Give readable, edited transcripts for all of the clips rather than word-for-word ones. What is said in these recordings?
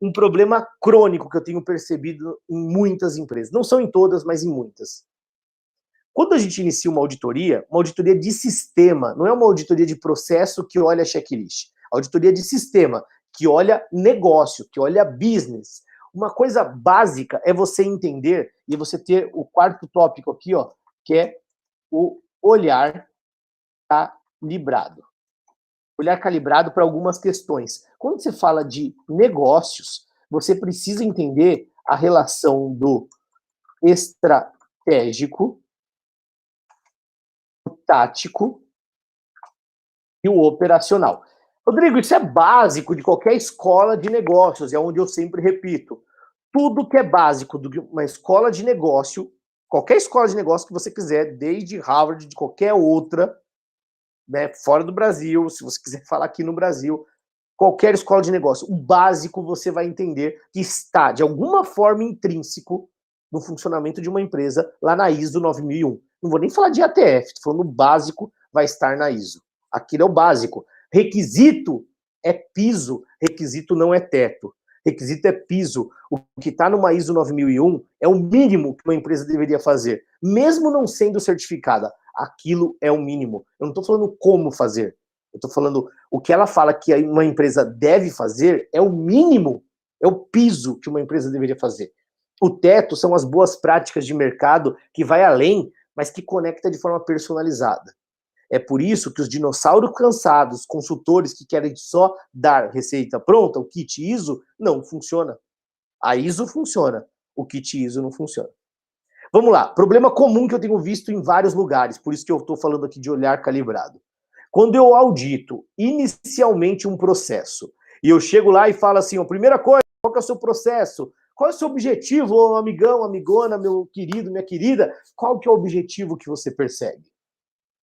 um problema crônico que eu tenho percebido em muitas empresas. Não são em todas, mas em muitas. Quando a gente inicia uma auditoria de sistema, não é uma auditoria de processo que olha checklist. Auditoria de sistema, que olha negócio, que olha business. Uma coisa básica é você entender e você ter o quarto tópico aqui, ó, que é o olhar calibrado. Olhar calibrado para algumas questões. Quando você fala de negócios, você precisa entender a relação do estratégico, o tático e o operacional. Rodrigo, isso é básico de qualquer escola de negócios, é onde eu sempre repito. Tudo que é básico de uma escola de negócio, qualquer escola de negócio que você quiser, desde Harvard, de qualquer outra, né, fora do Brasil, se você quiser falar aqui no Brasil, qualquer escola de negócio, o básico você vai entender que está, de alguma forma, intrínseco no funcionamento de uma empresa lá na ISO 9001. Não vou nem falar de ATF, estou falando básico, vai estar na ISO. Aquilo é o básico. Requisito é piso, requisito não é teto. Requisito é piso. O que está numa ISO 9001 é o mínimo que uma empresa deveria fazer, mesmo não sendo certificada. Aquilo é o mínimo. Eu não estou falando como fazer. Eu estou falando o que ela fala que uma empresa deve fazer é o mínimo, é o piso que uma empresa deveria fazer. O teto são as boas práticas de mercado que vai além, mas que conecta de forma personalizada. É por isso que os dinossauros cansados, consultores que querem só dar receita pronta, o kit ISO, não funciona. A ISO funciona, o kit ISO não funciona. Vamos lá, problema comum que eu tenho visto em vários lugares, por isso que eu estou falando aqui de olhar calibrado. Quando eu audito inicialmente um processo, e eu chego lá e falo assim, ó, primeira coisa, qual que é o seu processo? Qual é o seu objetivo, amigão, amigona, meu querido, minha querida? Qual que é o objetivo que você persegue?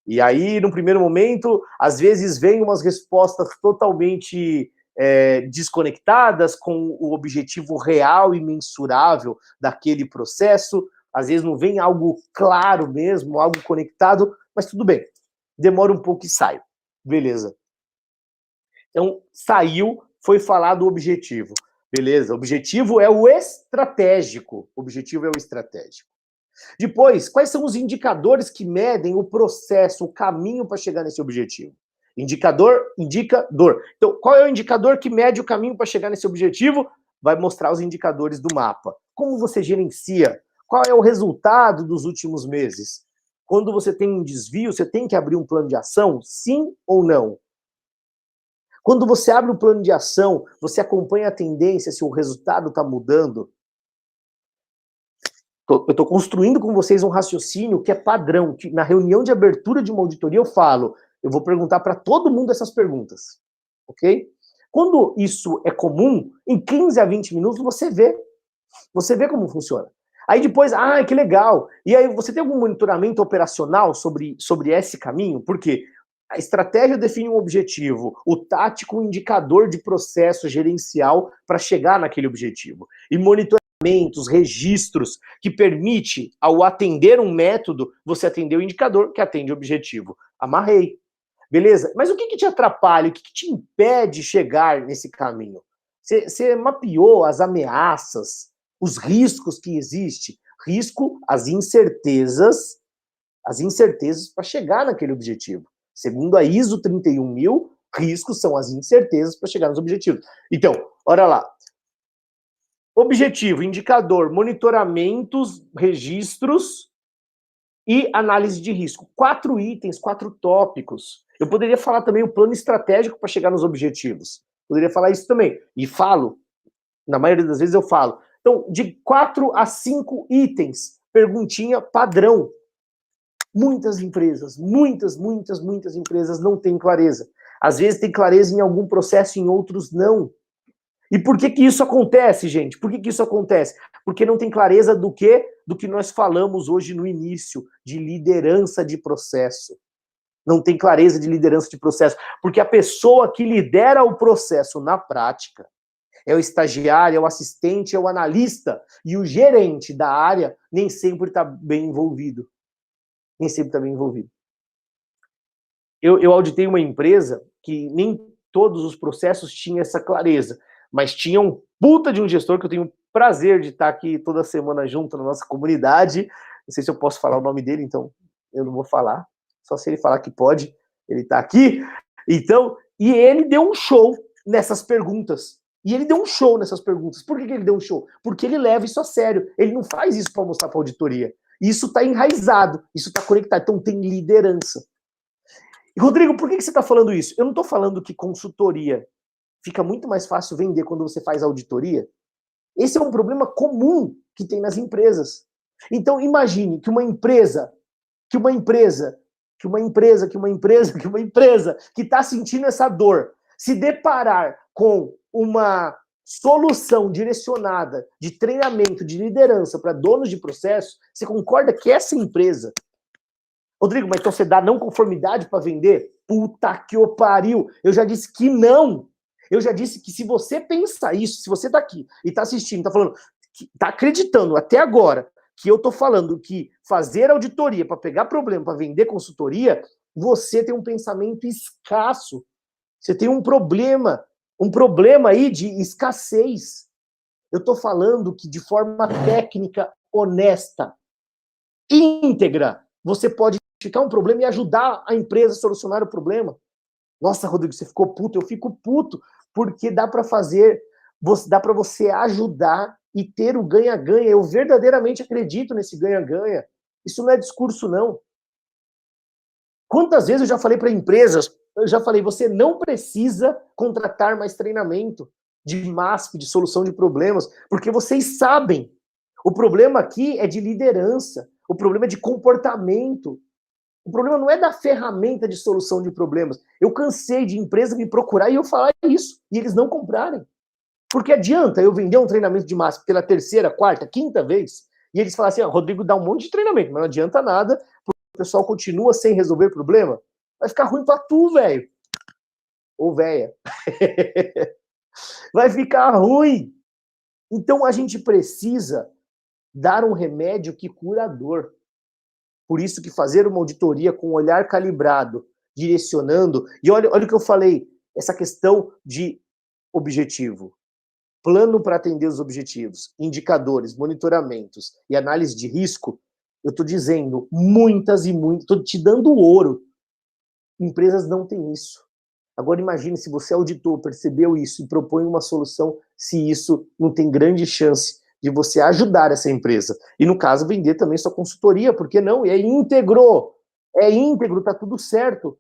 E aí, no primeiro momento, às vezes vem umas respostas totalmente desconectadas com o objetivo real e mensurável daquele processo. Às vezes não vem algo claro mesmo, algo conectado, mas tudo bem. Demora um pouco e sai. Beleza. Então, saiu, foi falar do objetivo. Beleza, o objetivo é o estratégico. O objetivo é o estratégico. Depois, quais são os indicadores que medem o processo, o caminho para chegar nesse objetivo? Indicador. Então, qual é o indicador que mede o caminho para chegar nesse objetivo? Vai mostrar os indicadores do mapa. Como você gerencia? Qual é o resultado dos últimos meses? Quando você tem um desvio, você tem que abrir um plano de ação? Sim ou não? Quando você abre um plano de ação, você acompanha a tendência, se o resultado está mudando? Eu estou construindo com vocês um raciocínio que é padrão, que na reunião de abertura de uma auditoria eu falo, eu vou perguntar para todo mundo essas perguntas, ok? Quando isso é comum, em 15 a 20 minutos você vê como funciona. Aí depois, que legal, e aí você tem algum monitoramento operacional sobre esse caminho? Porque a estratégia define um objetivo, o tático um indicador de processo gerencial para chegar naquele objetivo. E monitoramentos, registros, que permite, ao atender um método, você atender o indicador que atende o objetivo. Amarrei. Beleza? Mas o que te atrapalha? O que te impede de chegar nesse caminho? Você mapeou as ameaças, os riscos que existem? Risco, as incertezas para chegar naquele objetivo. Segundo a ISO 31000, riscos são as incertezas para chegar nos objetivos. Então, olha lá. Objetivo, indicador, monitoramentos, registros e análise de risco. 4 itens, 4 tópicos. Eu poderia falar também o plano estratégico para chegar nos objetivos. Poderia falar isso também. E falo. Na maioria das vezes eu falo. Então, de 4 a 5 itens. Perguntinha padrão. Muitas empresas, muitas empresas não têm clareza. Às vezes tem clareza em algum processo, em outros não. E por que isso acontece, gente? Por que isso acontece? Porque não tem clareza do que nós falamos hoje no início, de liderança de processo. Não tem clareza de liderança de processo. Porque a pessoa que lidera o processo na prática é o estagiário, é o assistente, é o analista. E o gerente da área nem sempre está bem envolvido. Nem sempre está bem envolvido. Eu auditei uma empresa que nem todos os processos tinham essa clareza, mas tinham puta de um gestor que eu tenho o prazer de estar aqui toda semana junto na nossa comunidade. Não sei se eu posso falar o nome dele, então eu não vou falar. Só se ele falar que pode, ele está aqui. Então, e ele deu um show nessas perguntas. E ele deu um show nessas perguntas. Por que ele deu um show? Porque ele leva isso a sério. Ele não faz isso para mostrar para a auditoria. Isso está enraizado, isso está conectado. Então tem liderança. E, Rodrigo, por que você está falando isso? Eu não estou falando que consultoria fica muito mais fácil vender quando você faz auditoria. Esse é um problema comum que tem nas empresas. Então, imagine que uma empresa que está sentindo essa dor, se deparar com uma solução direcionada de treinamento, de liderança para donos de processo, você concorda que essa empresa... Rodrigo, mas então você dá não conformidade para vender? Puta que o pariu! Eu já disse que não! Eu já disse que se você pensar isso, se você tá aqui e tá assistindo, tá falando, tá acreditando até agora que eu tô falando que fazer auditoria para pegar problema, para vender consultoria, você tem um pensamento escasso. Você tem um problema aí de escassez. Eu tô falando que de forma técnica, honesta, íntegra, você pode identificar um problema e ajudar a empresa a solucionar o problema. Nossa, Rodrigo, você ficou puto? Eu fico puto, porque dá para fazer, dá para você ajudar e ter o ganha-ganha. Eu verdadeiramente acredito nesse ganha-ganha. Isso não é discurso, não. Quantas vezes eu já falei para empresas, eu já falei, você não precisa contratar mais treinamento de MASP, de solução de problemas, porque vocês sabem. O problema aqui é de liderança, o problema é de comportamento. O problema não é da ferramenta de solução de problemas. Eu cansei de empresa me procurar e eu falar isso, e eles não comprarem. Porque adianta eu vender um treinamento de MASP pela terceira, quarta, quinta vez, e eles falam assim, Rodrigo dá um monte de treinamento, mas não adianta nada, porque o pessoal continua sem resolver problema. Vai ficar ruim pra tu, velho. Ou véia. Vai ficar ruim. Então a gente precisa dar um remédio que cura a dor. Por isso que fazer uma auditoria com um olhar calibrado, direcionando, e olha o que eu falei, essa questão de objetivo, plano para atender os objetivos, indicadores, monitoramentos e análise de risco, eu estou dizendo muitas e muitas, estou te dando ouro. Empresas não têm isso. Agora imagine se você auditor, percebeu isso e propõe uma solução, se isso não tem grande chance de você ajudar essa empresa. E no caso, vender também sua consultoria, por que não? E é íntegro, tá tudo certo.